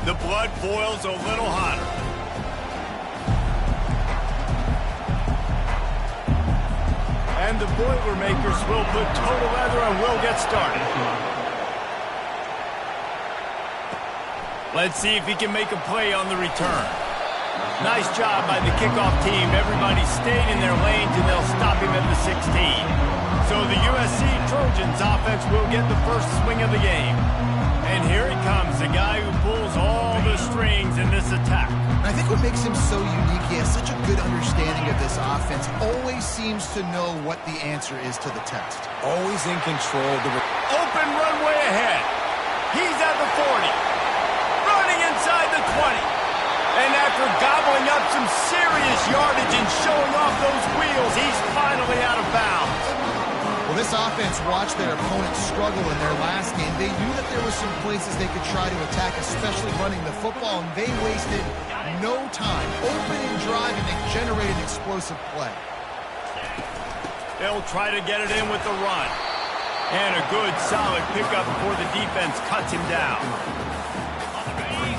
The blood boils a little hotter. And the Boilermakers will put total leather and will get started. Let's see if he can make a play on the return. Nice job by the kickoff team. Everybody stayed in their lanes, and they'll stop him at the 16. So the USC Trojans offense will get the first swing of the game. And here he comes, the guy who pulls all the strings in this attack. I think what makes him so unique, he has such a good understanding of this offense. Always seems to know what the answer is to the test. Always in control. Open runway ahead. He's at the 40. Running inside the 20. And after gobbling up some serious yardage and showing off those wheels, he's finally out of bounds. Well, this offense watched their opponents struggle in their last game. They knew that there were some places they could try to attack, especially running the football, and they wasted no time. Open and driving, they generated explosive play. They'll try to get it in with the run. And a good, solid pickup before the defense cuts him down.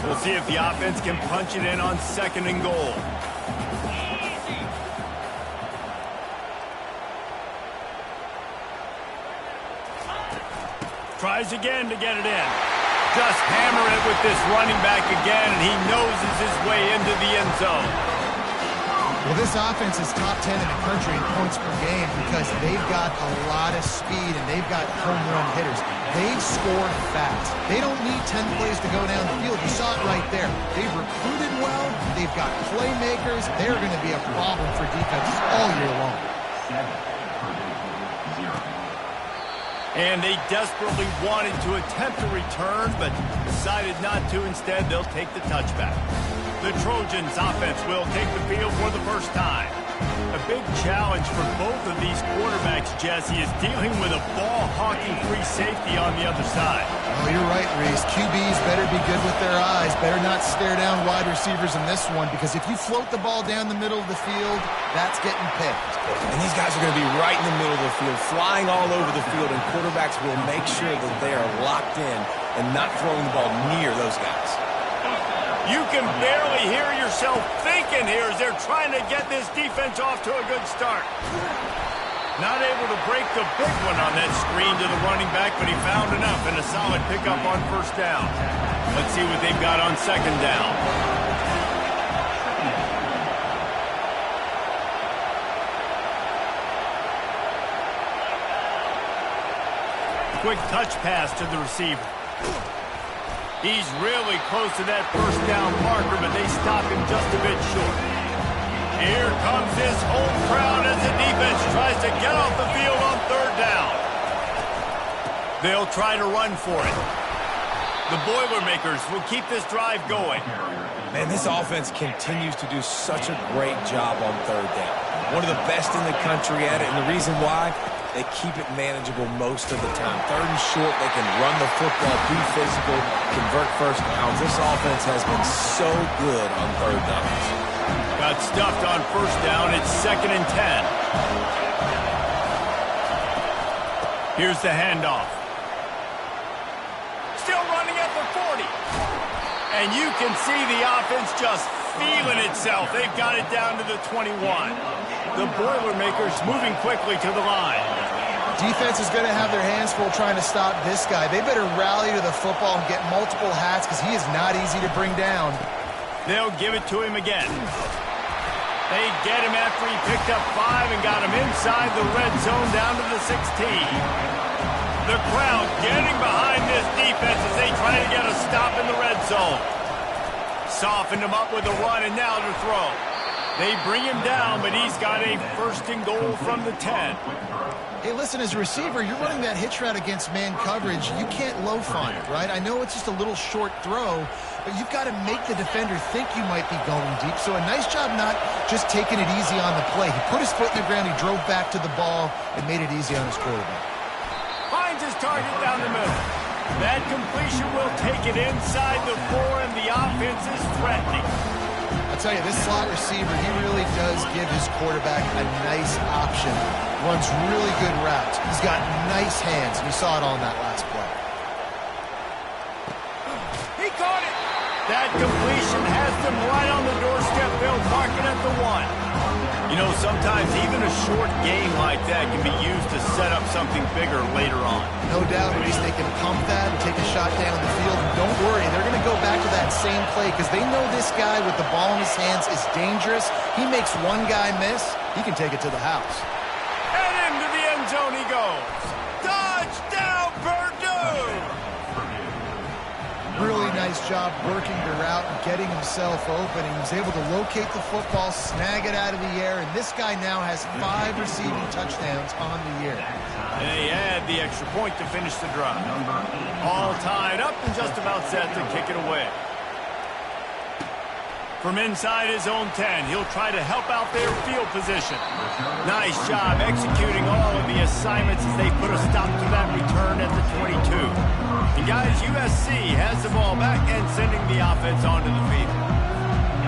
We'll see if the offense can punch it in on 2nd and goal. Tries again to get it in. Just hammer it with this running back again, and he noses his way into the end zone. Well, this offense is top 10 in the country in points per game because they've got a lot of speed and they've got home run hitters. They score fast. They don't need 10 plays to go down the field. You saw it right there. They've recruited well. They've got playmakers. They're going to be a problem for defenses all year long. And they desperately wanted to attempt a return, but decided not to. Instead, they'll take the touchback. The Trojans offense will take the field for the first time. A big challenge for both of these quarterbacks, Jesse, is dealing with a ball-hawking free safety on the other side. Oh, you're right, Reese. QBs better be good with their eyes. Better not stare down wide receivers in this one, because if you float the ball down the middle of the field, that's getting picked. And these guys are going to be right in the middle of the field, flying all over the field, and quarterbacks will make sure that they are locked in and not throwing the ball near those guys. You can barely hear yourself thinking here as they're trying to get this defense off to a good start. Not able to break the big one on that screen to the running back, but he found enough and a solid pickup on 1st down. Let's see what they've got on 2nd down. Quick touch pass to the receiver. He's really close to that 1st down marker, but they stop him just a bit short. Here comes this home crowd as the defense tries to get off the field on 3rd down. They'll try to run for it. The Boilermakers will keep this drive going. Man, this offense continues to do such a great job on 3rd down. One of the best in the country at it, and the reason why, they keep it manageable most of the time. 3rd and short, they can run the football, be physical, convert 1st downs. This offense has been so good on 3rd downs. Got stuffed on 1st down. It's 2nd and 10. Here's the handoff. Still running at the 40. And you can see the offense just feeling itself. They've got it down to the 21. The Boilermakers moving quickly to the line. Defense is going to have their hands full trying to stop this guy. They better rally to the football and get multiple hats because he is not easy to bring down. They'll give it to him again. They get him after he picked up 5 and got him inside the red zone down to the 16. The crowd getting behind this defense as they try to get a stop in the red zone. Softened him up with a run, and now to throw. They bring him down, but he's got a 1st and goal from the 10. Hey, listen, as a receiver, you're running that hitch route against man coverage. You can't loaf on it, right? I know it's just a little short throw, but you've got to make the defender think you might be going deep. So a nice job not just taking it easy on the play. He put his foot in the ground, he drove back to the ball, and made it easy on his quarterback. Finds his target down the middle. That completion will take it inside the 4, and the offense is threatening. I'll tell you, this slot receiver, he really does give his quarterback a nice option. Runs really good routes. He's got nice hands. We saw it on that last play. He caught it. That completion has them right on the doorstep. They'll mark it at the 1. You know, sometimes even a short game like that can be used to set up something bigger later on. No doubt, Reese, they can pump that and take a shot down the field. And don't worry, they're going to go back to that same play because they know this guy with the ball in his hands is dangerous. He makes one guy miss, he can take it to the house. And into the end zone he goes. Touchdown, Purdue! Really nice job working the route and getting himself open. He was able to locate the football, snag it out of the air, and this guy now has 5 receiving touchdowns on the year. They add the extra point to finish the drive. All tied up and just about set to kick it away. From inside his own 10, he'll try to help out their field position. Nice job executing all of the assignments as they put a stop to that return at the 22. And guys, USC has the ball back and sending the offense onto the field.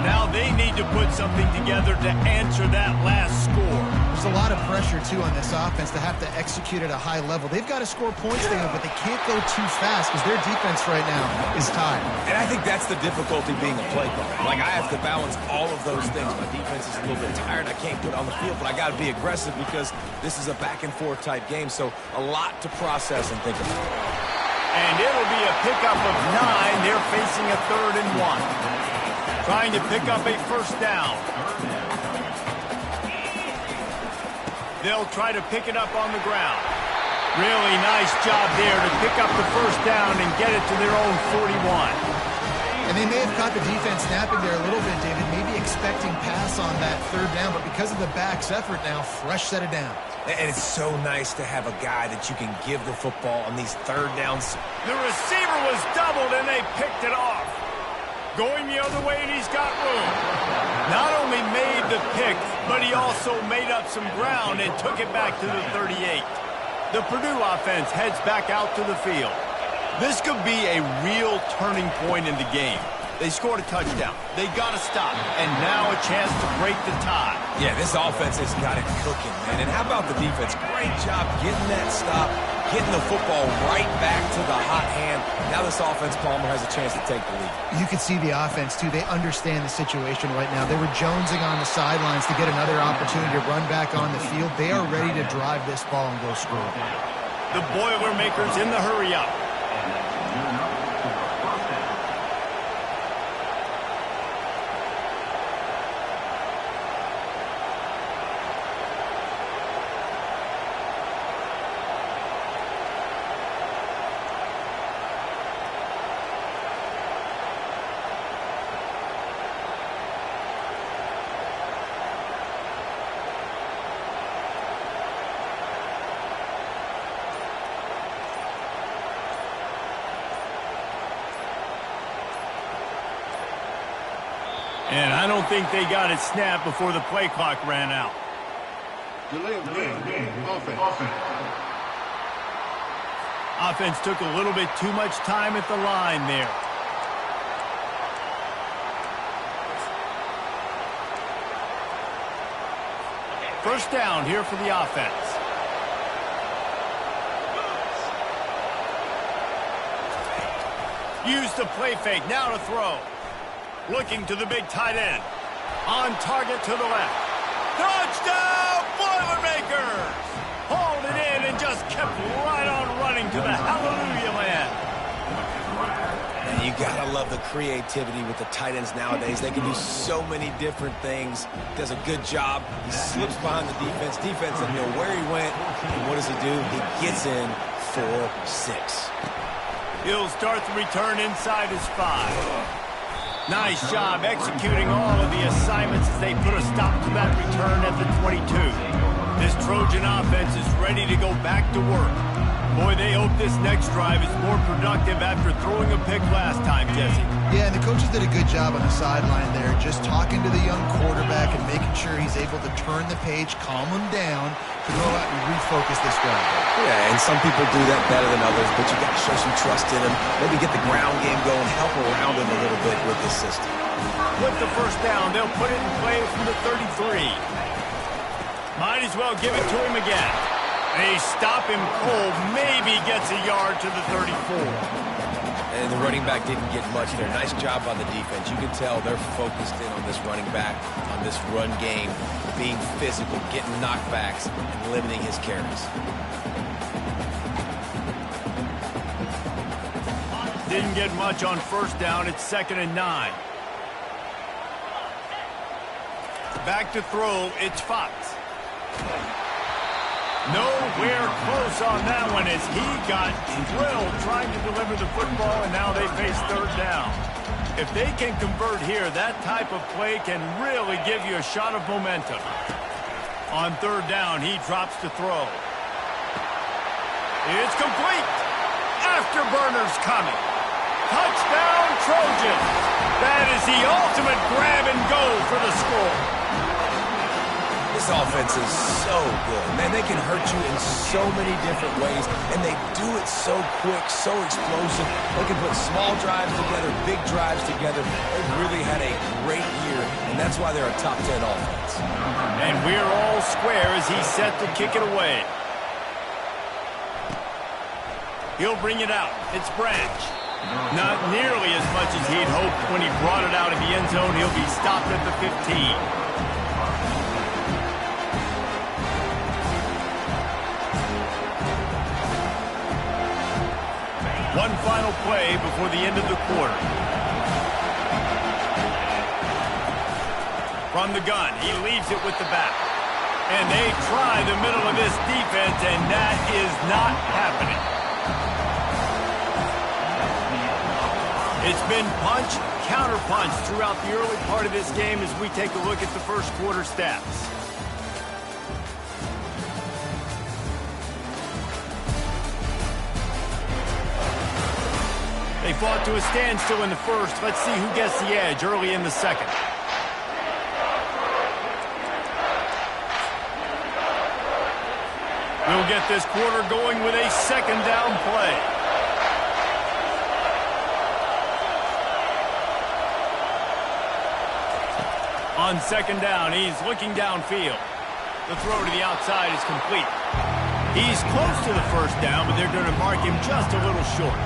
Now they need to put something together to answer that last score. There's a lot of pressure, too, on this offense to have to execute at a high level. They've got to score points there, but they can't go too fast because their defense right now is tired. And I think that's the difficulty being a play caller. Like, I have to balance all of those things. My defense is a little bit tired. I can't put it on the field, but I got to be aggressive because this is a back-and-forth type game, so a lot to process and think about. And it'll be a pickup of 9. They're facing a 3rd and 1. Trying to pick up a first down. They'll try to pick it up on the ground. Really nice job there to pick up the first down and get it to their own 41. And they may have caught the defense snapping there a little bit, David, maybe expecting pass on that 3rd down, but because of the back's effort now, fresh set of downs. And it's so nice to have a guy that you can give the football on these 3rd downs. The receiver was doubled and they picked it off. Going the other way, and he's got room. Not only made the pick, but he also made up some ground and took it back to the 38. The Purdue offense heads back out to the field. This could be a real turning point in the game. They scored a touchdown. They got to stop, and now a chance to break the tie. Yeah, this offense has got it cooking, man. And how about the defense? Great job getting that stop, getting the football right back to the hot hand. Now this offense, Palmer, has a chance to take the lead. You can see the offense, too. They understand the situation right now. They were jonesing on the sidelines to get another opportunity to run back on the field. They are ready to drive this ball and go score. The Boilermakers in the hurry-up. And I don't think they got it snapped before the play clock ran out. Delay of game. Offense. Offense took a little bit too much time at the line there. First down here for the offense. Use the play fake, now to throw. Looking to the big tight end. On target to the left. Touchdown, Boilermakers! Hauled it in and just kept right on running to the hallelujah land. And you gotta love the creativity with the tight ends nowadays. They can do so many different things. Does a good job. He slips behind the defense. Defense doesn't know where he went. And what does he do? He gets in for 6. He'll start the return inside his 5. Nice job executing all of the assignments as they put a stop to that return at the 22. This Trojan offense is ready to go back to work. Boy, they hope this next drive is more productive after throwing a pick last time, Jesse. Yeah, and the coaches did a good job on the sideline there, just talking to the young quarterback and making sure he's able to turn the page, calm him down, to go out and refocus this drive. Yeah, and some people do that better than others, but you got to show some trust in him. Maybe get the ground game going, help around him a little bit with this system. With the first down, they'll put it in play from the 33. Might as well give it to him again. They stop him cold, maybe gets a yard to the 34. And the running back didn't get much there. Nice job by the defense. You can tell they're focused in on this running back, on this run game, being physical, getting knockbacks, and limiting his carries. Didn't get much on first down. It's 2nd and 9. Back to throw. It's Fox. Nowhere close on that one as he got drilled trying to deliver the football, and now they face 3rd down. If they can convert here, that type of play can really give you a shot of momentum. On 3rd down, he drops to throw. It's complete. Afterburner's coming. Touchdown, Trojans. That is the ultimate grab and go for the score. This offense is so good. Man, they can hurt you in so many different ways, and they do it so quick, so explosive. They can put small drives together, big drives together. They've really had a great year, and that's why they're a top 10 offense. And we're all square as he's set to kick it away. He'll bring it out. It's Branch. Not nearly as much as he'd hoped when he brought it out of the end zone. He'll be stopped at the 15. One final play before the end of the quarter. From the gun, he leaves it with the back. And they try the middle of this defense, and that is not happening. It's been punch, counter-punch throughout the early part of this game as we take a look at the first quarter stats. They fought to a standstill in the first. Let's see who gets the edge early in the second. We'll get this quarter going with a 2nd down play. On 2nd down, he's looking downfield. The throw to the outside is complete. He's close to the first down, but they're going to mark him just a little short.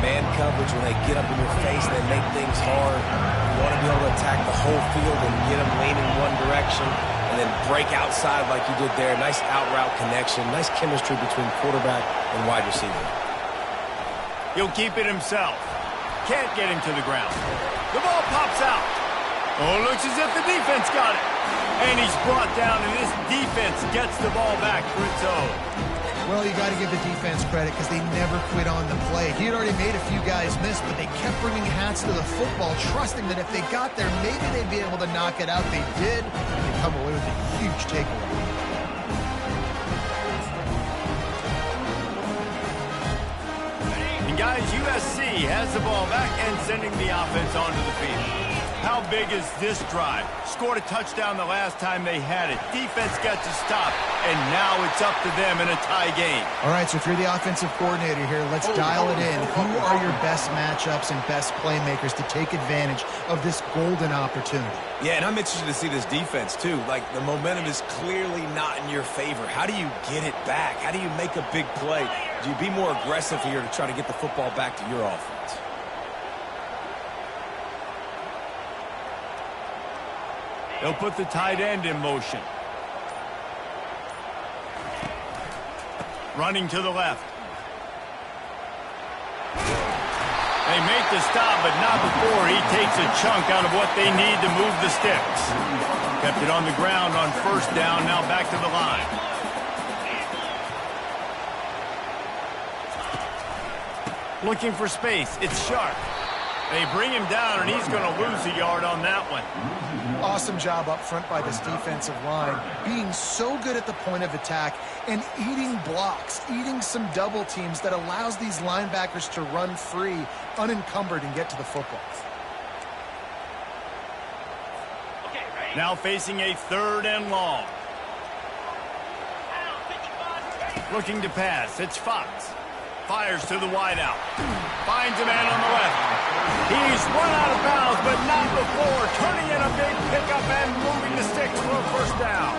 Man coverage, when they get up in your face, they make things hard. You want to be able to attack the whole field and get them leaning one direction and then break outside like you did there. Nice out-route connection, nice chemistry between quarterback and wide receiver. He'll keep it himself. Can't get him to the ground. The ball pops out. Oh, looks as if the defense got it. And he's brought down, and this defense gets the ball back for its own. Well, you got to give the defense credit because they never quit on the play. He had already made a few guys miss, but they kept bringing hats to the football, trusting that if they got there, maybe they'd be able to knock it out. They did. They come away with a huge takeaway. And guys, USC has the ball back and sending the offense onto the field. How big is this drive? Scored a touchdown the last time they had it. Defense gets a stop, and now it's up to them in a tie game. All right, so if you're the offensive coordinator here, let's dial it in. Who are your best matchups and best playmakers to take advantage of this golden opportunity? Yeah, and I'm interested to see this defense, too. Like, the momentum is clearly not in your favor. How do you get it back? How do you make a big play? Do you be more aggressive here to try to get the football back to your offense? They'll put the tight end in motion. Running to the left. They make the stop, but not before he takes a chunk out of what they need to move the sticks. Kept it on the ground on first down, now back to the line. Looking for space. It's Sharp. They bring him down, and he's going to lose a yard on that one. Awesome job up front by this defensive line, being so good at the point of attack and eating blocks, eating some double teams that allows these linebackers to run free, unencumbered, and get to the football. Now facing a 3rd and long. Looking to pass. It's Fox. Fires to the wideout. Finds a man on the left. He's run out of bounds, but not before turning in a big pickup and moving the sticks for a first down.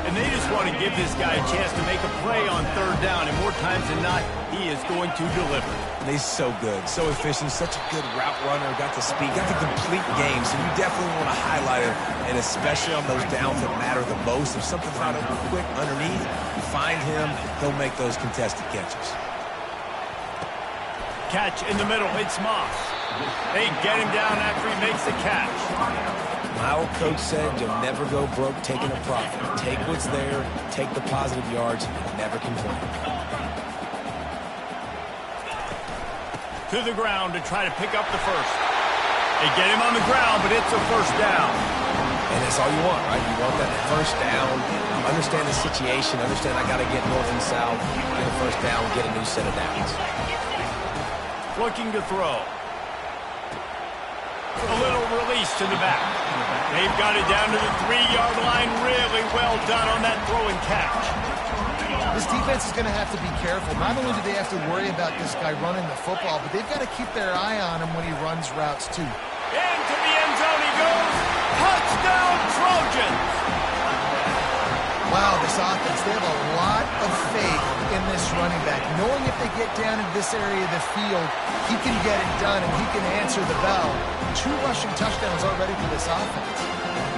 And they just want to give this guy a chance to make a play on 3rd down, and more times than not, he is going to deliver. He's so good, so efficient, such a good route runner, got the speed, got the complete game, so you definitely want to highlight him, and especially on those downs that matter the most. If something's not open quick underneath, find him, he'll make those contested catches. Catch in the middle, it's Moss. They get him down after he makes the catch. My old coach said you'll never go broke taking a profit. Take what's there, take the positive yards, and never complain. To the ground to try to pick up the first. They get him on the ground, but it's a first down. And that's all you want, right? You want that first down. Understand the situation. Understand I got to get north and south, get a first down, get a new set of downs. Looking to throw. A little release to the back. They've got it down to the 3-yard line. Really well done on that throw and catch. This defense is going to have to be careful. Not only do they have to worry about this guy running the football, but they've got to keep their eye on him when he runs routes too. Into the end zone he goes. Touchdown, Trojans! Wow, this offense, they have a lot of faith in this running back. Knowing if they get down into this area of the field, he can get it done and he can answer the bell. 2 rushing touchdowns already for this offense.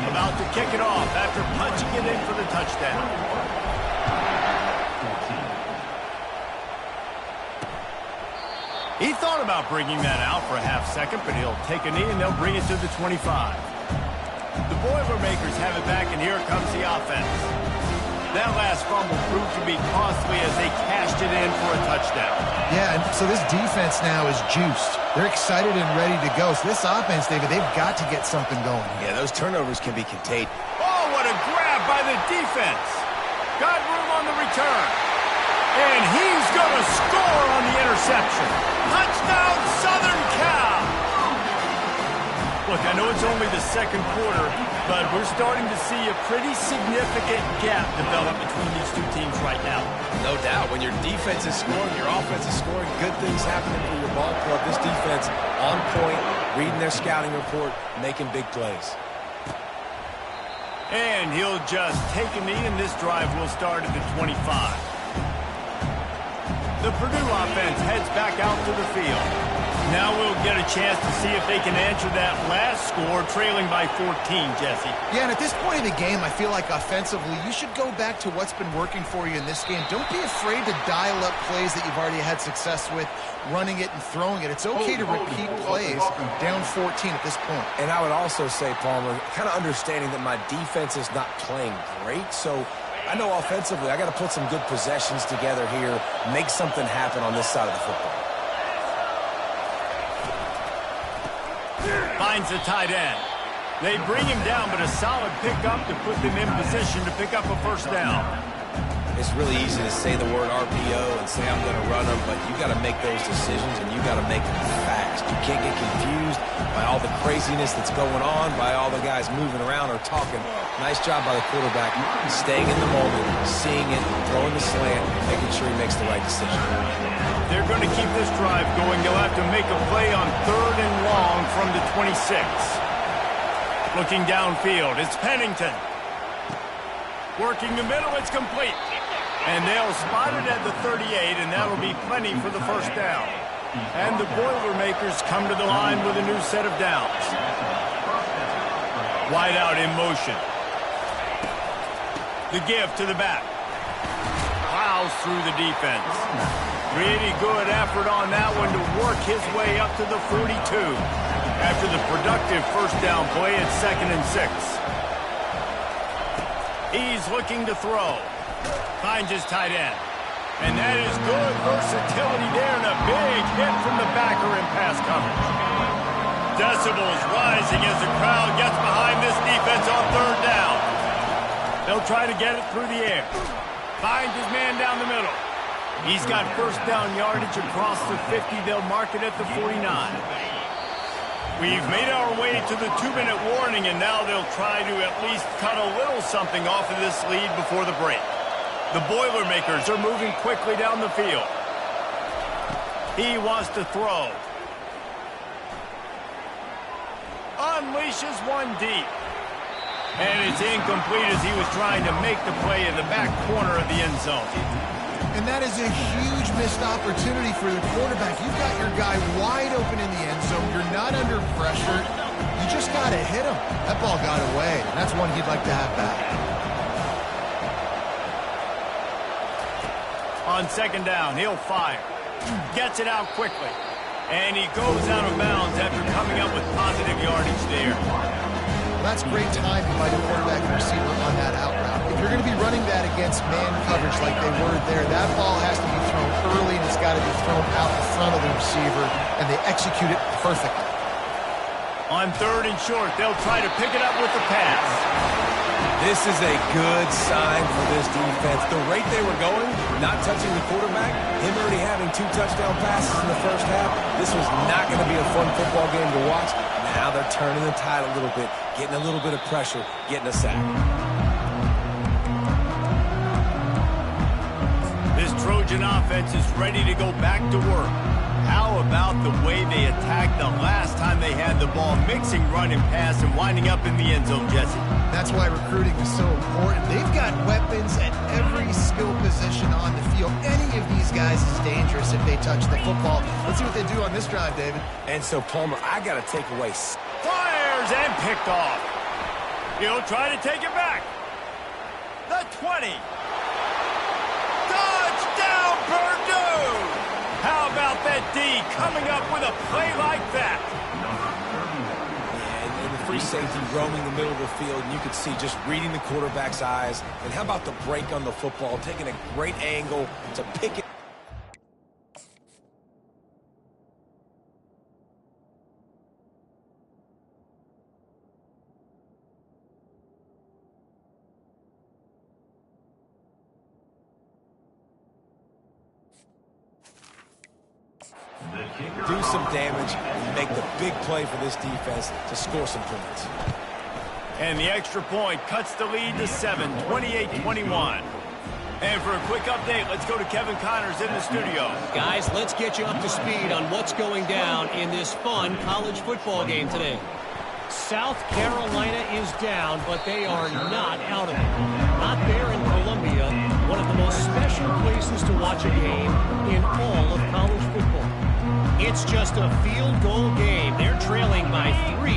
About to kick it off after punching it in for the touchdown. He thought about bringing that out for a half second, but he'll take a knee and they'll bring it to the 25. The Boilermakers have it back, and here comes the offense. That last fumble proved to be costly as they cashed it in for a touchdown. Yeah, and so this defense now is juiced. They're excited and ready to go. So this offense, David, they've got to get something going. Yeah, those turnovers can be contagious. Oh, what a grab by the defense. Got room on the return. And he's going to score on the interception. Touchdown, Southern Cal! Look, I know it's only the second quarter, but we're starting to see a pretty significant gap develop between these two teams right now. No doubt. When your defense is scoring, your offense is scoring, good things happening for your ball club. This defense on point, reading their scouting report, making big plays. And he'll just take a knee, and this drive will start at the 25. The Purdue offense heads back out to the field. Now we'll get a chance to see if they can answer that last score, trailing by 14, Jesse. Yeah, and at this point in the game, I feel like offensively, you should go back to what's been working for you in this game. Don't be afraid to dial up plays that you've already had success with, running it and throwing it. It's okay to repeat plays down 14 at this point. And I would also say, Palmer, kind of understanding that my defense is not playing great, so I know offensively I got to put some good possessions together here, make something happen on this side of the football. Finds the tight end. They bring him down, but a solid pickup to put them in position to pick up a first down. It's really easy to say the word RPO and say I'm going to run them, but you got to make those decisions and you got to make them fast. You can't get confused by all the craziness that's going on, by all the guys moving around or talking. Nice job by the quarterback, staying in the moment, seeing it, throwing the slant, making sure he makes the right decision. They're going to keep this drive going. They'll have to make a play on 3rd and long from the 26. Looking downfield, it's Pennington. Working the middle, it's complete. And they'll spot it at the 38, and that'll be plenty for the first down. And the Boilermakers come to the line with a new set of downs. Wide out in motion. The give to the back. Plows through the defense. Really good effort on that one to work his way up to the 42. After the productive first down play at 2nd and 6. He's looking to throw. Finds his tight end. And that is good versatility there, and a big hit from the backer in pass coverage. Decibels rising as the crowd gets behind this defense on 3rd down. They'll try to get it through the air. Finds his man down the middle. He's got first down yardage across the 50. They'll mark it at the 49. We've made our way to the 2-minute warning, and now they'll try to at least cut a little something off of this lead before the break. The Boilermakers are moving quickly down the field. He wants to throw. Unleashes one deep. And it's incomplete as he was trying to make the play in the back corner of the end zone. And that is a huge missed opportunity for the quarterback. You've got your guy wide open in the end zone. You're not under pressure. You just got to hit him. That ball got away, and that's one he'd like to have back. On second down, he'll fire. Gets it out quickly. And he goes out of bounds after coming up with positive yardage there. Well, that's great timing by the quarterback and receiver on that out route. If you're going to be running that against man coverage like they were there, that ball has to be thrown early and it's got to be thrown out in front of the receiver, and they execute it perfectly. On third and short, they'll try to pick it up with the pass. This is a good sign for this defense. The rate they were going, not touching the quarterback, him already having 2 touchdown passes in the first half, this was not going to be a fun football game to watch. Now they're turning the tide a little bit, getting a little bit of pressure, getting a sack. This Trojan offense is ready to go back to work. How about the way they attacked the last time they had the ball, mixing run and pass and winding up in the end zone, Jesse? That's why recruiting is so important. They've got weapons at every skill position on the field. Any of these guys is dangerous if they touch the football. Let's see what they do on this drive, David. And so, Palmer, I got to take away. Fires and picked off. He'll try to take it back. The 20. Touchdown, Purdue! How about that D coming up with a play like that? And the free safety roaming the middle of the field, and you could see just reading the quarterback's eyes. And how about the break on the football, taking a great angle to pick it. Do some damage and make the big play for this defense to score some points. And the extra point cuts the lead to 7, 28-21. And for a quick update, let's go to Kevin Connors in the studio. Guys, let's get you up to speed on what's going down in this fun college football game today. South Carolina is down, but they are not out of it. Not there in Columbia, one of the most special places to watch a game in all of college football. It's just a field goal game. They're trailing by 3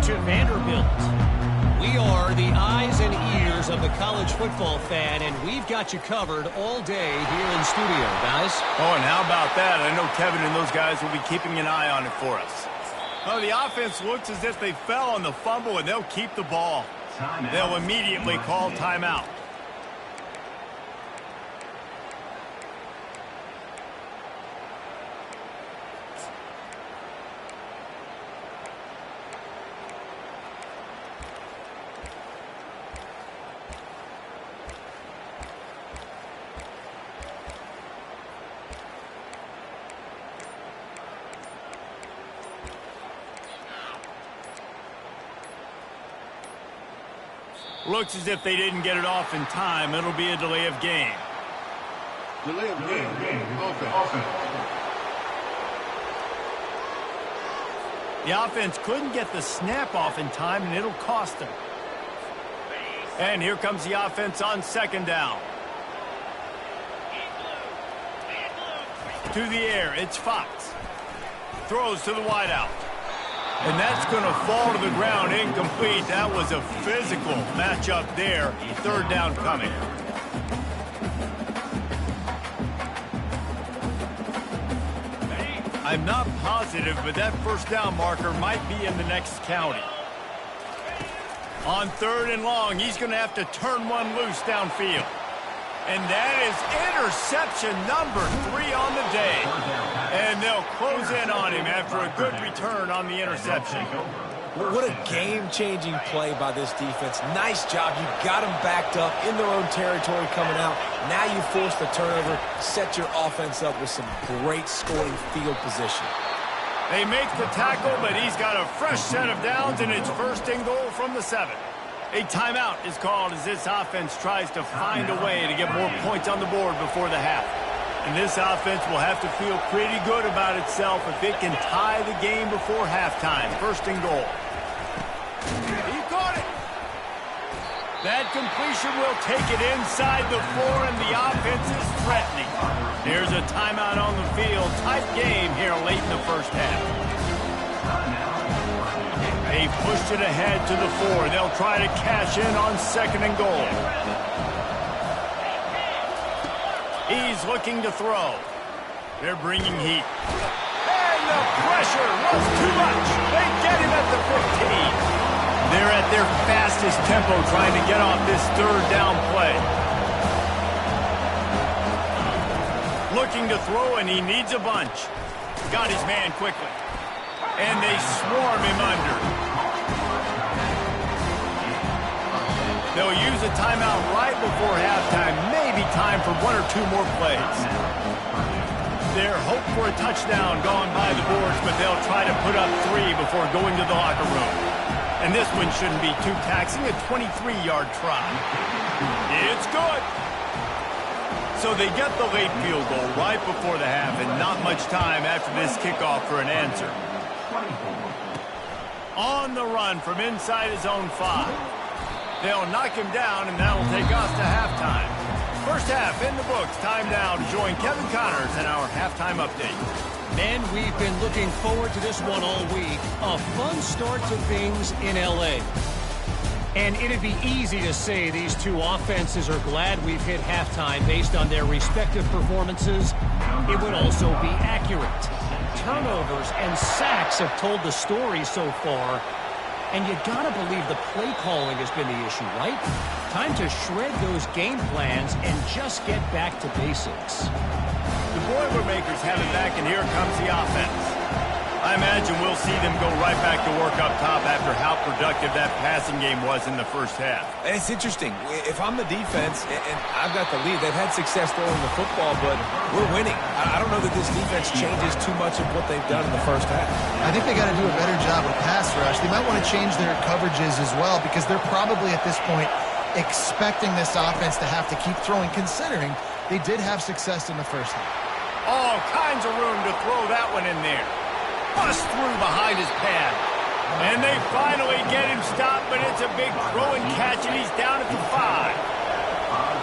to Vanderbilt. We are the eyes and ears of the college football fan, and we've got you covered all day here in studio, guys. Oh, and how about that? I know Kevin and those guys will be keeping an eye on it for us. Oh, the offense looks as if they fell on the fumble, and they'll keep the ball. They'll immediately call timeout. Looks as if they didn't get it off in time. It'll be a delay of game. Delay of game. Offense. The offense couldn't get the snap off in time, and it'll cost them. And here comes the offense on second down. To the air, it's Fox. Throws to the wideout. And that's going to fall to the ground incomplete. That was a physical matchup there. Third down coming. I'm not positive, but that first down marker might be in the next county. On third and long, he's going to have to turn one loose downfield. And that is interception number 3 on the day. And they'll close in on him after a good return on the interception. What a game-changing play by this defense. Nice job. You got them backed up in their own territory coming out. Now you force the turnover, set your offense up with some great scoring field position. They make the tackle, but he's got a fresh set of downs, and it's first and goal from the 7. A timeout is called as this offense tries to find a way to get more points on the board before the half. And this offense will have to feel pretty good about itself if it can tie the game before halftime. First and goal. He caught it. That completion will take it inside the 4, and the offense is threatening. Here's a timeout on the field. Tight game here late in the first half. They pushed it ahead to the 4. They'll try to cash in on 2nd and goal. He's looking to throw. They're bringing heat. And the pressure was too much. They get him at the 15. They're at their fastest tempo trying to get off this 3rd down play. Looking to throw, and he needs a bunch. Got his man quickly. And they swarm him under. They'll use a timeout right before halftime. Maybe time for 1 or 2 more plays. Their hope for a touchdown gone by the boards, but they'll try to put up 3 before going to the locker room. And this one shouldn't be too taxing, a 23-yard try. It's good. So they get the late field goal right before the half, and not much time after this kickoff for an answer. On the run from inside his own 5. They'll knock him down, and that'll take us to halftime. First half in the books. Time now to join Kevin Connors in our halftime update. Men, we've been looking forward to this one all week. A fun start to things in L.A. And it'd be easy to say these two offenses are glad we've hit halftime based on their respective performances. It would also be accurate. Turnovers and sacks have told the story so far. And you gotta believe the play calling has been the issue, right? Time to shred those game plans and just get back to basics. The Boilermakers have it back, and here comes the offense. I imagine we'll see them go right back to work up top after how productive that passing game was in the first half. And it's interesting. If I'm the defense and I've got the lead, they've had success throwing the football, but we're winning. I don't know that this defense changes too much of what they've done in the first half. I think they got to do a better job with pass rush. They might want to change their coverages as well, because they're probably at this point expecting this offense to have to keep throwing, considering they did have success in the first half. All kinds of room to throw that one in there. Bust through behind his pad. And they finally get him stopped, but it's a big throw and catch, and he's down at the 5.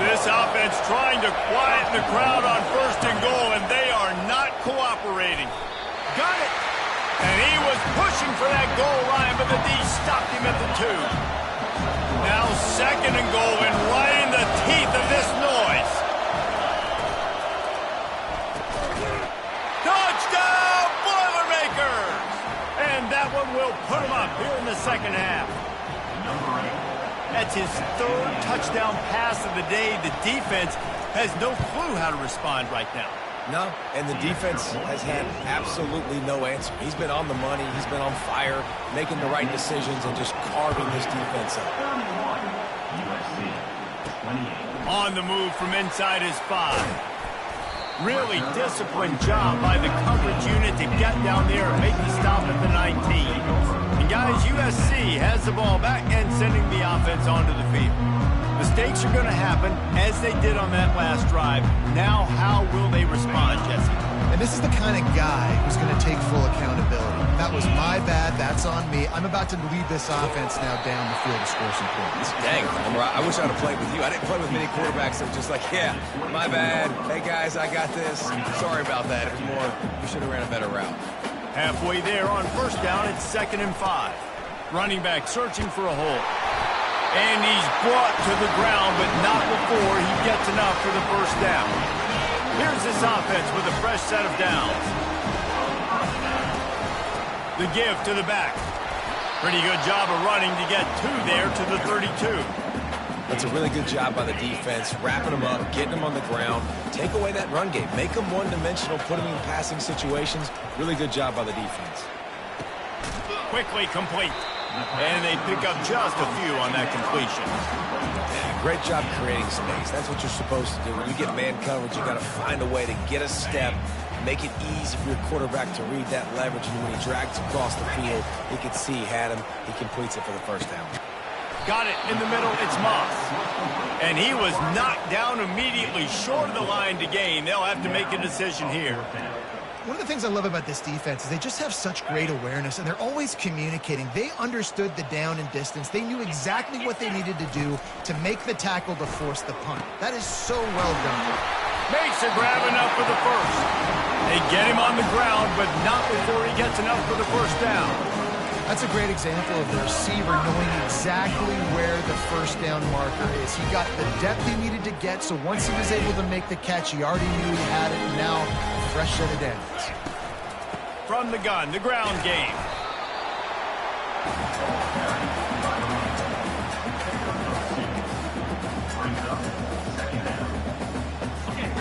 This offense trying to quieten the crowd on 1st and goal, and they are not cooperating. Got it. And he was pushing for that goal line, but the D stopped him at the 2. Now 2nd and goal, and right in the teeth of this noise. Touchdown, Boilermakers! And that one will put him up here in the second half. That's his 3rd touchdown pass of the day. The defense has no clue how to respond right now. No, and the defense has had absolutely no answer. He's been on the money. He's been on fire, making the right decisions and just carving this defense up. On the move from inside his 5. Really disciplined job by the coverage unit to get down there and make the stop at the 19. And guys, USC has the ball back and sending the offense onto the field. Mistakes are going to happen, as they did on that last drive. Now, how will they respond, Jesse? And this is the kind of guy who's going to take full accountability. That was my bad. That's on me. I'm about to lead this offense now down the field to score some points. Dang, I wish I would have played with you. I didn't play with many quarterbacks that were just like, yeah, my bad. Hey, guys, I got this. Sorry about that. It was more, you should have ran a better route. Halfway there on 1st down, it's 2nd and 5. Running back searching for a hole. And he's brought to the ground, but not before he gets enough for the 1st down. Here's this offense with a fresh set of downs. The give to the back. Pretty good job of running to get 2 there to the 32. That's a really good job by the defense, wrapping them up, getting them on the ground. Take away that run game. Make them one-dimensional, put them in passing situations. Really good job by the defense. Quickly complete. And they pick up just a few on that completion. Yeah, great job creating space. That's what you're supposed to do. When you get man coverage, you got to find a way to get a step, make it easy for your quarterback to read that leverage. And when he drags across the field, he can see he had him. He completes it for the 1st down. Got it in the middle. It's Moss. And he was knocked down immediately short of the line to gain. They'll have to make a decision here. One of the things I love about this defense is they just have such great awareness, and they're always communicating. They understood the down and distance. They knew exactly what they needed to do to make the tackle to force the punt. That is so well done. Makes a grab enough for the first. They get him on the ground, but not before he gets enough for the first down. That's a great example of the receiver knowing exactly where the first down marker is. He got the depth he needed to get, so once he was able to make the catch, he already knew he had it, and now fresh set of downs. From the gun, the ground game.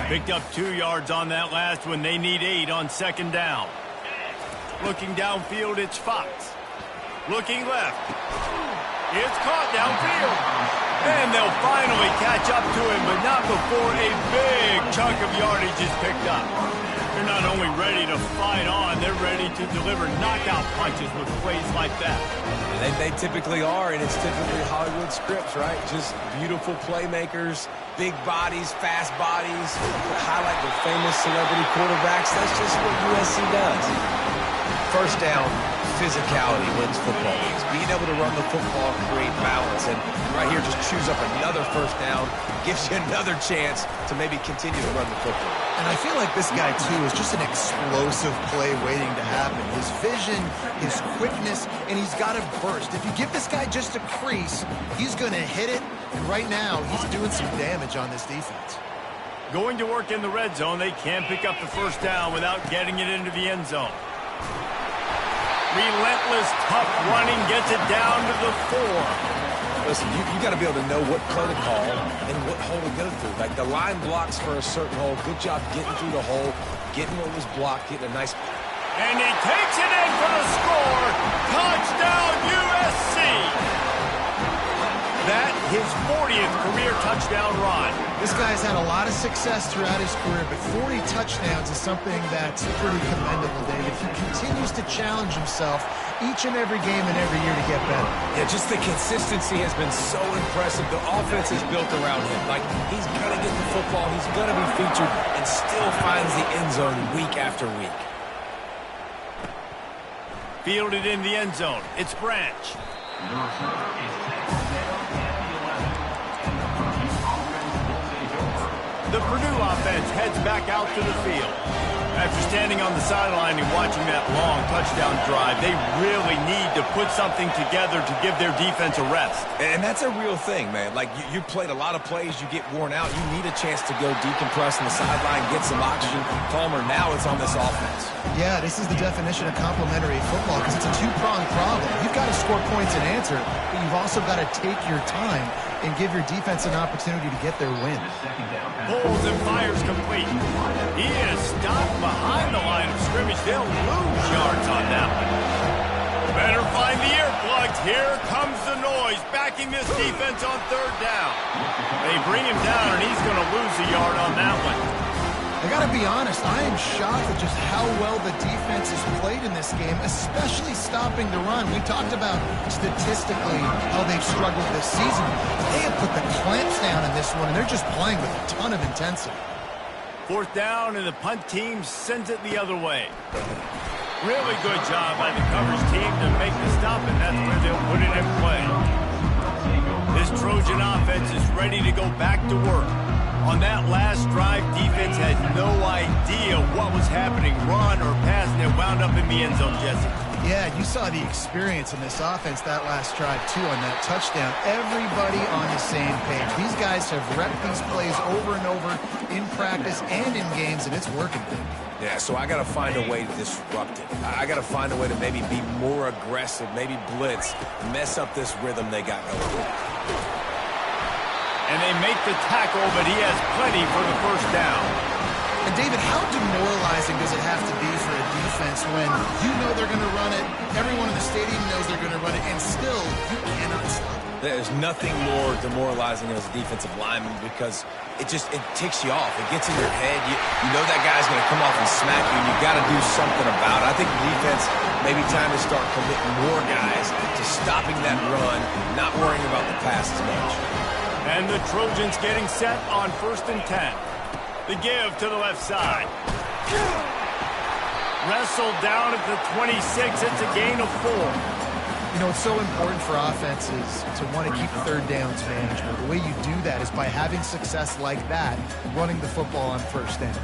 Picked up 2 yards on that last one. They need 8 on second down. Looking downfield, it's Fox. Looking left. It's caught downfield. And they'll finally catch up to him, but not before a big chunk of yardage is picked up. They're not only ready to fight on, they're ready to deliver knockout punches with plays like that. They typically are, and it's typically Hollywood scripts, right? Just beautiful playmakers, big bodies, fast bodies, highlight the famous celebrity quarterbacks. That's just what USC does. First down, physicality wins football games. Being able to run the football, create balance, and right here just chews up another first down, gives you another chance to maybe continue to run the football. And I feel like this guy, too, is just an explosive play waiting to happen. His vision, his quickness, and he's got a burst. If you give this guy just a crease, he's going to hit it, and right now he's doing some damage on this defense. Going to work in the red zone, they can't pick up the first down without getting it into the end zone. Relentless, tough running gets it down to the 4. Listen, you got to be able to know what play to call and what hole to go through. Like the line blocks for a certain hole. Good job getting through the hole, getting what was blocked, getting a nice... And he takes it in for the score. Touchdown, USC. That, his 40th career touchdown run. This guy's had a lot of success throughout his career, but 40 touchdowns is something that's pretty commendable, David. He continues to challenge himself each and every game and every year to get better. Yeah, just the consistency has been so impressive. The offense is built around him. Like, he's going to get the football, he's going to be featured, and still finds the end zone week after week. Fielded in the end zone. It's Branch. The Purdue offense heads back out to the field. After standing on the sideline and watching that long touchdown drive, they really need to put something together to give their defense a rest. And that's a real thing, man. Like, you played a lot of plays, you get worn out, you need a chance to go decompress on the sideline, get some oxygen, calmer. Now it's on this offense. Yeah, this is the definition of complementary football because it's a two-pronged problem. You've got to score points and answer, but you've also got to take your time and give your defense an opportunity to get their win. Pulls and fires complete. He is stopped behind the line of scrimmage. They'll lose yards on that one. Better find the earplugs. Here comes the noise, backing this defense on third down. They bring him down, and he's going to lose a yard on that one. I got to be honest, I am shocked at just how well the defense has played in this game, especially stopping the run. We talked about statistically how they've struggled this season. They have put the clamps down in this one, and they're just playing with a ton of intensity. Fourth down, and the punt team sends it the other way. Really good job by the coverage team to make the stop, and that's where they'll put it in play. This Trojan offense is ready to go back to work. On that last drive, defense had no idea what was happening, run or pass, and it wound up in the end zone, Jesse. Yeah, you saw the experience in this offense that last drive, too, on that touchdown. Everybody on the same page. These guys have repped these plays over and over in practice and in games, and it's working. Yeah, so I got to find a way to disrupt it. I got to find a way to maybe be more aggressive, maybe blitz, mess up this rhythm they got going. And they make the tackle, but he has plenty for the first down. And, David, how demoralizing does it have to be for a defense when you know they're going to run it, everyone in the stadium knows they're going to run it, and still you cannot stop it? There's nothing more demoralizing as a defensive lineman because it ticks you off. It gets in your head. You know that guy's going to come off and smack you, and you've got to do something about it. I think the defense, maybe time to start committing more guys to stopping that run, not worrying about the pass as much. And the Trojans getting set on 1st and 10. The give to the left side. Wrestled down at the 26. It's a gain of 4. You know, it's so important for offenses to want to keep third downs manageable. The way you do that is by having success like that, running the football on first down.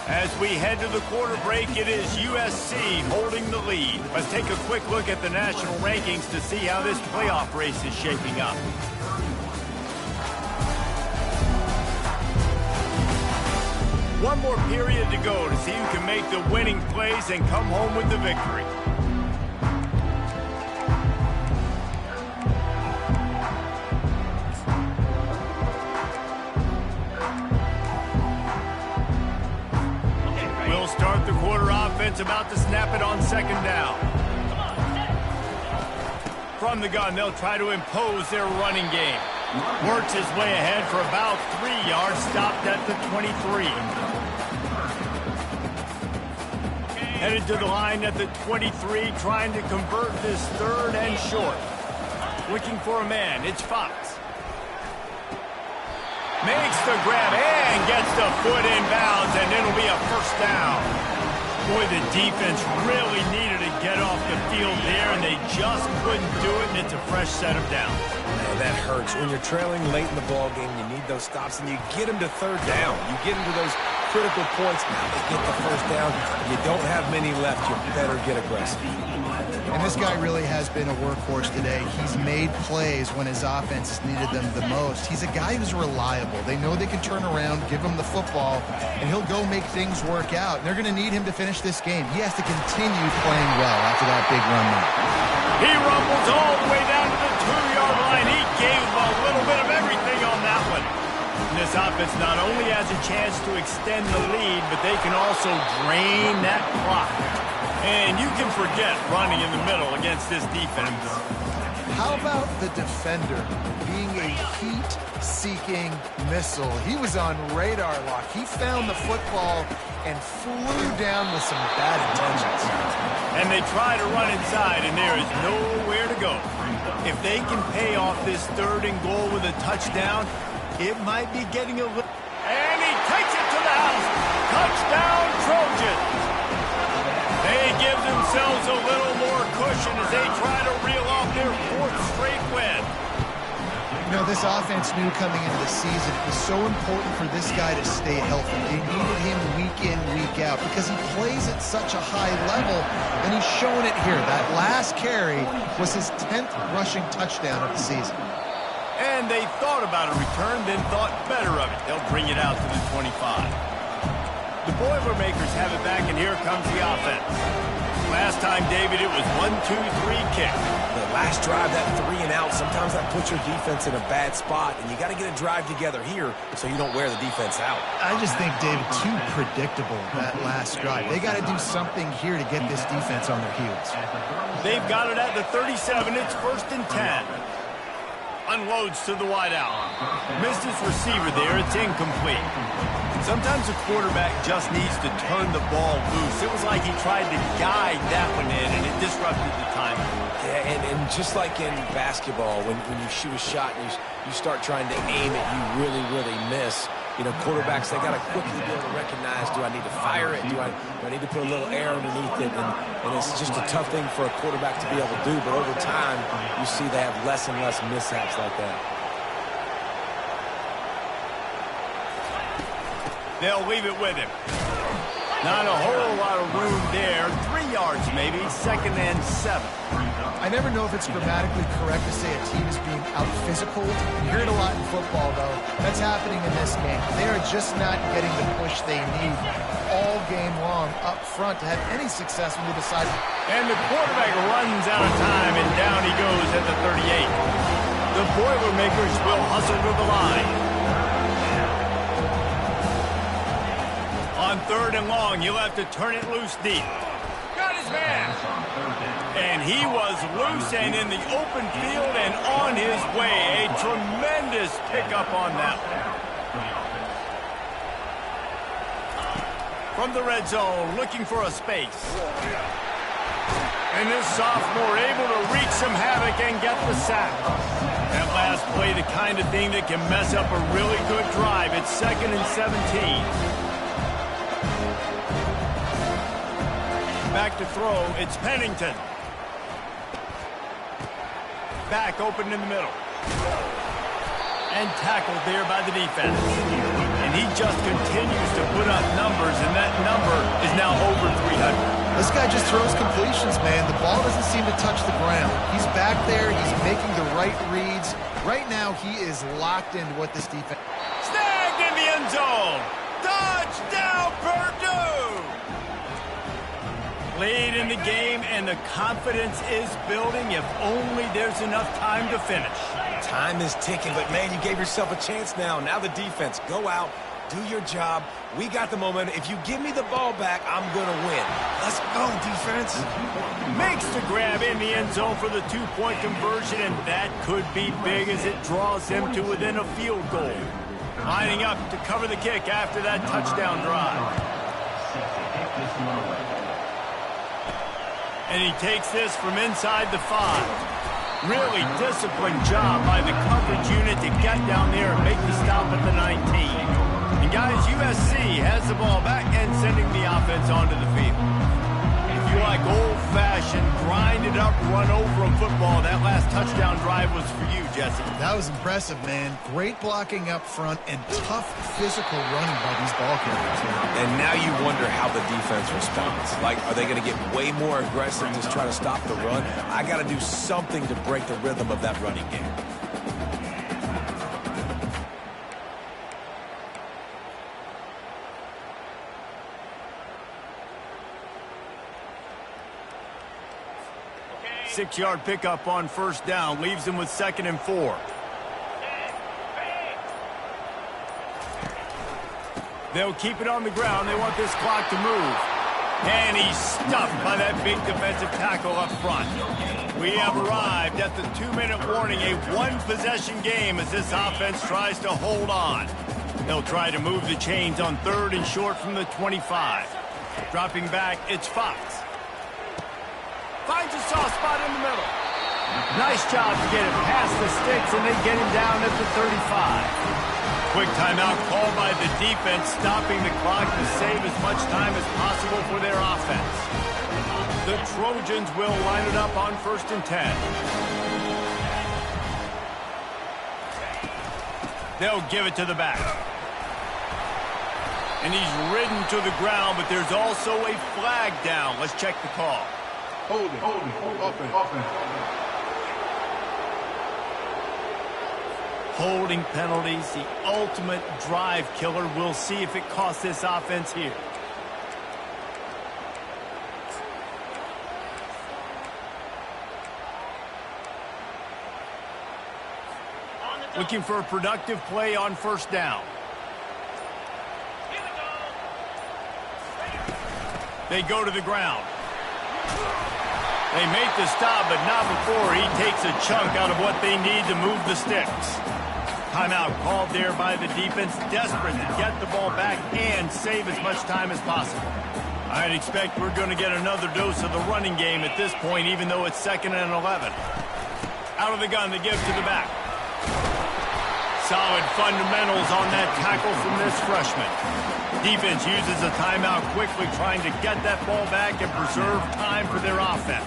As we head to the quarter break, it is USC holding the lead. Let's take a quick look at the national rankings to see how this playoff race is shaping up. One more period to go to see who can make the winning plays and come home with the victory. Start the quarter offense, about to snap it on second down. From the gun, they'll try to impose their running game. Works his way ahead for about 3 yards, stopped at the 23. Headed to the line at the 23, trying to convert this third and short. Looking for a man, it's Fox. Makes the grab and gets the foot in bounds, and it'll be a first down. Boy, the defense really needed to get off the field there, and they just couldn't do it, and it's a fresh set of downs. Man, that hurts. When you're trailing late in the ball game, you need those stops, and you get them to third down. You get them to those critical points. Now they get the first down. You don't have many left. You better get aggressive. And this guy really has been a workhorse today. He's made plays when his offense has needed them the most. He's a guy who's reliable. They know they can turn around, give him the football, and he'll go make things work out. And they're going to need him to finish this game. He has to continue playing well after that big run there. He rumbles all the way down to the 2-yard line. He gave a little bit of everything on that one. And this offense not only has a chance to extend the lead, but they can also drain that clock. And you can forget running in the middle against this defense. How about the defender being a heat-seeking missile? He was on radar lock. He found the football and flew down with some bad intentions. And they try to run inside, and there is nowhere to go. If they can pay off this third and goal with a touchdown, it might be getting a little... And he takes it to the house. Touchdown, Trojans. They give themselves a little more cushion as they try to reel off their 4th straight win. You know, this offense knew coming into the season it was so important for this guy to stay healthy. They needed him week in, week out because he plays at such a high level, and he's showing it here. That last carry was his 10th rushing touchdown of the season. And they thought about a return, then thought better of it. They'll bring it out to the 25. The Boilermakers have it back, and here comes the offense. Last time, David, it was 1-2-3 kick. The last drive, that 3 and out, sometimes that puts your defense in a bad spot, and you got to get a drive together here so you don't wear the defense out. I just think, David, too predictable, that last drive. They got to do something here to get this defense on their heels. They've got it at the 37. It's 1st and 10. Unloads to the wideout. Missed his receiver there. It's incomplete. Sometimes a quarterback just needs to turn the ball loose. It was like he tried to guide that one in, and it disrupted the timing. Yeah, and just like in basketball, when you shoot a shot and you start trying to aim it, you really, really miss. You know, quarterbacks, they got to quickly be able to recognize, do I need to fire it? Do I need to put a little air underneath it? And it's just a tough thing for a quarterback to be able to do. But over time, you see they have less and less mishaps like that. They'll leave it with him. Not a whole lot of room there. 3 yards maybe, 2nd and 7. I never know if it's grammatically correct to say a team is being out-physical. You hear it a lot in football, though. That's happening in this game. They are just not getting the push they need all game long up front to have any success when they decide. And the quarterback runs out of time, and down he goes at the 38. The Boilermakers will hustle to the line. On 3rd and long, you'll have to turn it loose deep. Got his man. And he was loose and in the open field and on his way. A tremendous pickup on that one. from the red zone, looking for a space. And this sophomore able to wreak some havoc and get the sack. That last play, the kind of thing that can mess up a really good drive. It's 2nd and 17. Back to throw, it's Pennington. Back open in the middle. And tackled there by the defense. And he just continues to put up numbers, and that number is now over 300. This guy just throws completions, man. The ball doesn't seem to touch the ground. He's back there. He's making the right reads. Right now, he is locked into what this defense... Snagged in the end zone. Touchdown, Purdue! Lead in the game, and the confidence is building if only there's enough time to finish. Time is ticking, but, man, you gave yourself a chance now. Now the defense, go out, do your job. We got the momentum. If you give me the ball back, I'm going to win. Let's go, defense. Makes the grab in the end zone for the 2-point conversion, and that could be big as it draws him to within a field goal. Lining up to cover the kick after that touchdown drive. And he takes this from inside the 5. Really disciplined job by the coverage unit to get down there and make the stop at the 19. And guys, USC has the ball back and sending the offense onto the field. If you like old-fashioned, grind-it-up, run-over football, that last touchdown drive was for you, Jesse. That was impressive, man. Great blocking up front and tough physical running by these ball carriers. And now you wonder how the defense responds. Like, are they going to get way more aggressive to try to stop the run? I got to do something to break the rhythm of that running game. Six-yard pickup on first down. Leaves him with 2nd and 4. They'll keep it on the ground. They want this clock to move. And he's stuffed by that big defensive tackle up front. We have arrived at the 2-minute warning. A one-possession game as this offense tries to hold on. They'll try to move the chains on 3rd and short from the 25. Dropping back, it's Fox. Finds a soft spot in the middle. Nice job to get it past the sticks and then get him down at the 35. Quick timeout called by the defense, stopping the clock to save as much time as possible for their offense. The Trojans will line it up on 1st and 10. They'll give it to the back. And he's ridden to the ground, but there's also a flag down. Let's check the call. Holding, offense. Holding penalties, the ultimate drive killer. We'll see if it costs this offense here. Looking for a productive play on first down. They go to the ground. They make the stop, but not before he takes a chunk out of what they need to move the sticks. Timeout called there by the defense, desperate to get the ball back and save as much time as possible. I'd expect we're going to get another dose of the running game at this point, even though it's 2nd and 11. Out of the gun, they give to the back. Solid fundamentals on that tackle from this freshman. Defense uses a timeout quickly, trying to get that ball back and preserve time for their offense.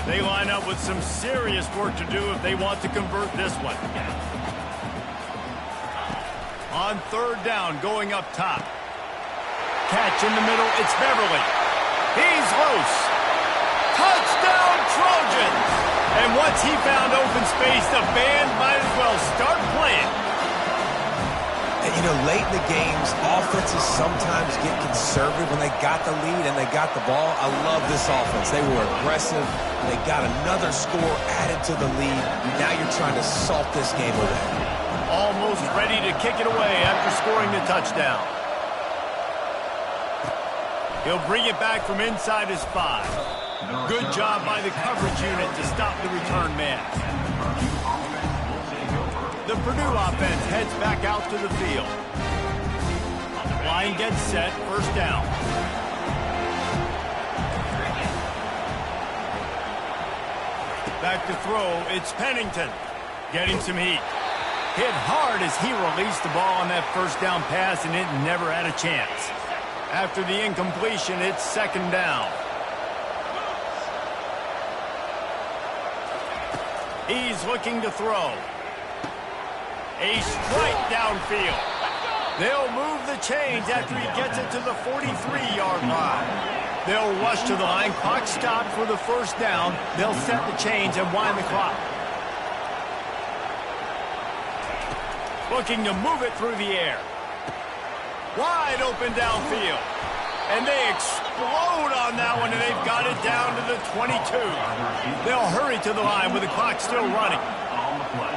They line up with some serious work to do if they want to convert this one. On 3rd down, going up top. Catch in the middle, it's Beverly. He's loose. Touchdown, Trojans! And once he found open space, the band might as well start playing. And, you know, late in the games, offenses sometimes get conservative when they got the lead and they got the ball. I love this offense. They were aggressive. They got another score added to the lead. Now you're trying to salt this game away. Almost ready to kick it away after scoring the touchdown. He'll bring it back from inside his 5. Good job by the coverage unit to stop the return man. The Purdue offense heads back out to the field. Line gets set, first down. Back to throw, it's Pennington. Getting some heat. Hit hard as he released the ball on that first down pass, and it never had a chance. After the incompletion, it's second down. He's looking to throw. A strike downfield. They'll move the chains after he gets it to the 43-yard line. They'll rush to the line. Clock stopped for the first down. They'll set the chains and wind the clock. Looking to move it through the air. Wide open downfield. And they explode on that one, and they've got it down to the 22. They'll hurry to the line with the clock still running. On the play.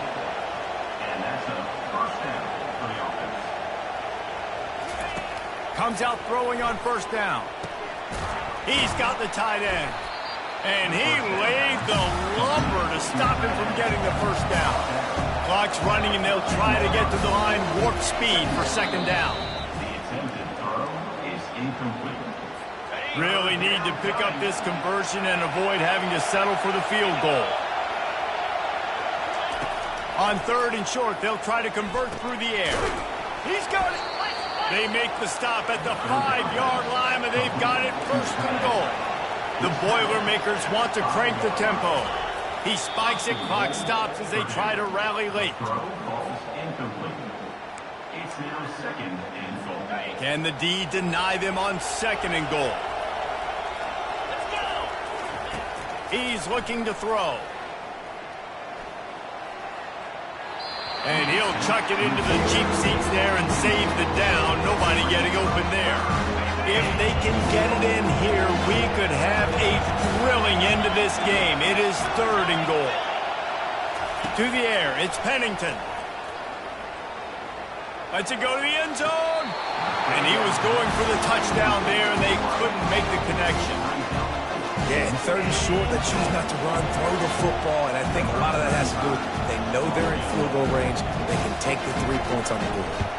And that's a first down for the offense. Comes out throwing on first down. He's got the tight end. And he laid the lumber to stop him from getting the first down. Clock's running, and they'll try to get to the line warp speed for second down. The attempted throw is incomplete. Really need to pick up this conversion and avoid having to settle for the field goal. On third and short, they'll try to convert through the air. He's got it. They make the stop at the 5-yard line, and they've got it first and goal. The Boilermakers want to crank the tempo. He spikes it, clock stops as they try to rally late. Throw falls incomplete. It's now second and goal. Can the D deny them on second and goal? He's looking to throw. And he'll chuck it into the cheap seats there and save the down. Nobody getting open there. If they can get it in here, we could have a thrilling end to this game. It is third and goal. To the air, it's Pennington. Lets it go to the end zone. And he was going for the touchdown there, and they couldn't make the connection. Yeah, in third and short, they choose not to run, throw the football, and I think a lot of that has to do with they know they're in field goal range. They can take the 3 points on the board.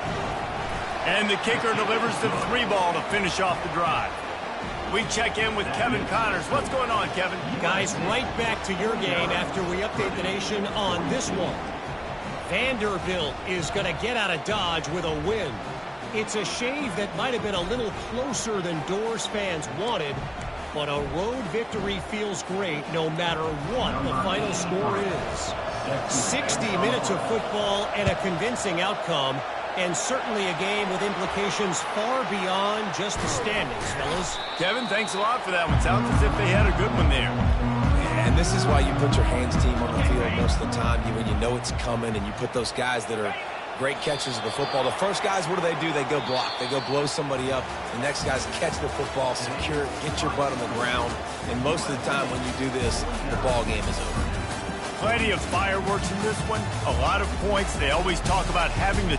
And the kicker delivers the 3 ball to finish off the drive. We check in with Kevin Connors. What's going on, Kevin? Guys, right back to your game after we update the nation on this one. Vanderbilt is going to get out of Dodge with a win. It's a shave that might have been a little closer than Doors fans wanted, but a road victory feels great no matter what the final score is. 60 minutes of football and a convincing outcome, and certainly a game with implications far beyond just the standings, fellas. Kevin, thanks a lot for that one. Sounds as if they had a good one there. And this is why you put your hands team on the field most of the time, when you know it's coming, and you put those guys that are great catches of the football. The first guys, what do? They go block. They go blow somebody up. The next guys catch the football, secure it, get your butt on the ground. And most of the time when you do this, the ball game is over. Plenty of fireworks in this one. A lot of points. They always talk about having the